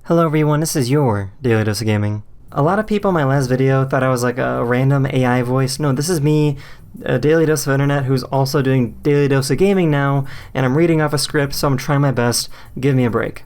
Hello everyone, this is your Daily Dose of Gaming. A lot of people in my last video thought I was like a random AI voice. No, this is me, a Daily Dose of Internet, who's also doing Daily Dose of Gaming now, and I'm reading off a script, so I'm trying my best. Give me a break.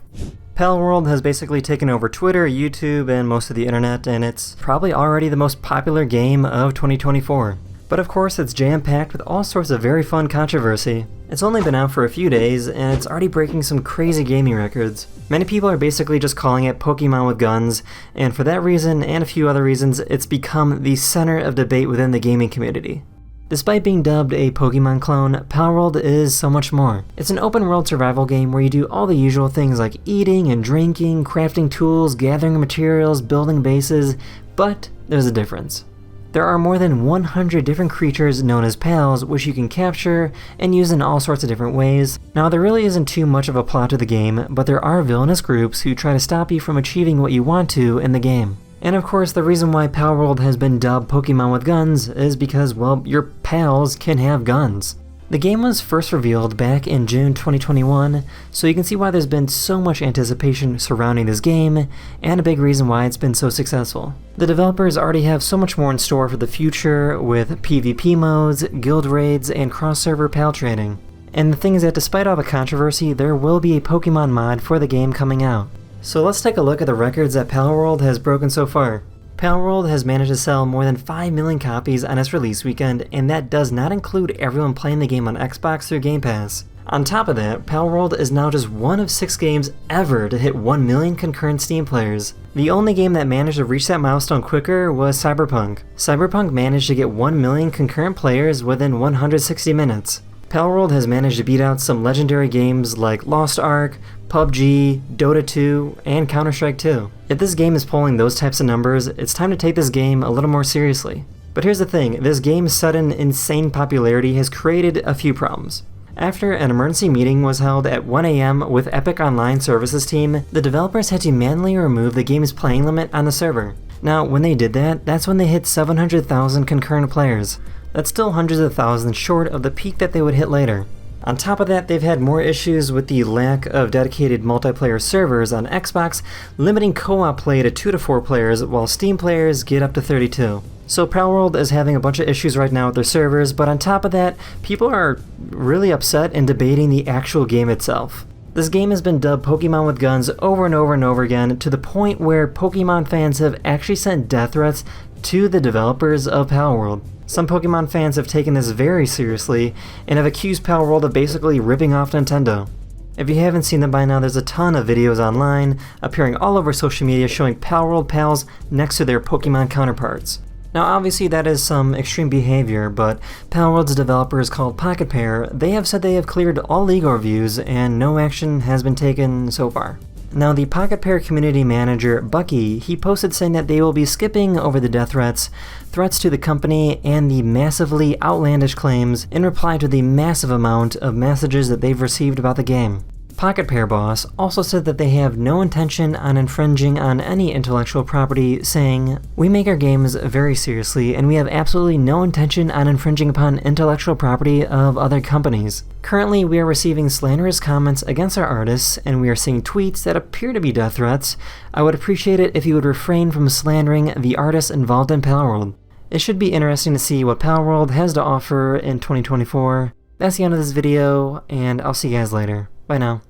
Palworld has basically taken over Twitter, YouTube, and most of the internet, and it's probably already the most popular game of 2024. But of course, it's jam-packed with all sorts of very fun controversy. It's only been out for a few days, and it's already breaking some crazy gaming records. Many people are basically just calling it Pokemon with guns, and for that reason, and a few other reasons, it's become the center of debate within the gaming community. Despite being dubbed a Pokemon clone, Palworld is so much more. It's an open-world survival game where you do all the usual things like eating and drinking, crafting tools, gathering materials, building bases, but there's a difference. There are more than 100 different creatures known as pals, which you can capture and use in all sorts of different ways. Now, there really isn't too much of a plot to the game, but there are villainous groups who try to stop you from achieving what you want to in the game. And of course, the reason why Palworld has been dubbed Pokemon with guns is because, well, your pals can have guns. The game was first revealed back in June 2021, so you can see why there's been so much anticipation surrounding this game, and a big reason why it's been so successful. The developers already have so much more in store for the future with PvP modes, guild raids, and cross-server pal trading. And the thing is that despite all the controversy, there will be a Pokemon mod for the game coming out. So let's take a look at the records that Palworld has broken so far. Palworld has managed to sell more than 5 million copies on its release weekend, and that does not include everyone playing the game on Xbox through Game Pass. On top of that, Palworld is now just one of 6 games ever to hit 1 million concurrent Steam players. The only game that managed to reach that milestone quicker was Cyberpunk. Cyberpunk managed to get 1 million concurrent players within 160 minutes. Palworld has managed to beat out some legendary games like Lost Ark, PUBG, Dota 2, and Counter-Strike 2. If this game is pulling those types of numbers, it's time to take this game a little more seriously. But here's the thing, this game's sudden, insane popularity has created a few problems. After an emergency meeting was held at 1 AM with Epic Online Services team, the developers had to manually remove the game's playing limit on the server. Now, when they did that, that's when they hit 700,000 concurrent players. That's still hundreds of thousands short of the peak that they would hit later. On top of that, they've had more issues with the lack of dedicated multiplayer servers on Xbox, limiting co-op play to 2 to 4 players, while Steam players get up to 32. So Palworld is having a bunch of issues right now with their servers, but on top of that, people are really upset and debating the actual game itself. This game has been dubbed Pokemon with guns over and over and over again, to the point where Pokemon fans have actually sent death threats to the developers of Palworld. Some Pokemon fans have taken this very seriously and have accused Palworld of basically ripping off Nintendo. If you haven't seen them by now, there's a ton of videos online appearing all over social media showing Palworld pals next to their Pokemon counterparts. Now obviously that is some extreme behavior, but Palworld's developers called Pocket Pair, they have said they have cleared all legal reviews and no action has been taken so far. Now the Pocket Pair community manager, Bucky, he posted saying that they will be skipping over the death threats to the company, and the massively outlandish claims in reply to the massive amount of messages that they've received about the game. Pocket Pair boss also said that they have no intention on infringing on any intellectual property, saying, "We make our games very seriously and we have absolutely no intention on infringing upon intellectual property of other companies. Currently, we are receiving slanderous comments against our artists and we are seeing tweets that appear to be death threats. I would appreciate it if you would refrain from slandering the artists involved in Palworld." It should be interesting to see what Palworld has to offer in 2024. That's the end of this video, and I'll see you guys later. Bye now.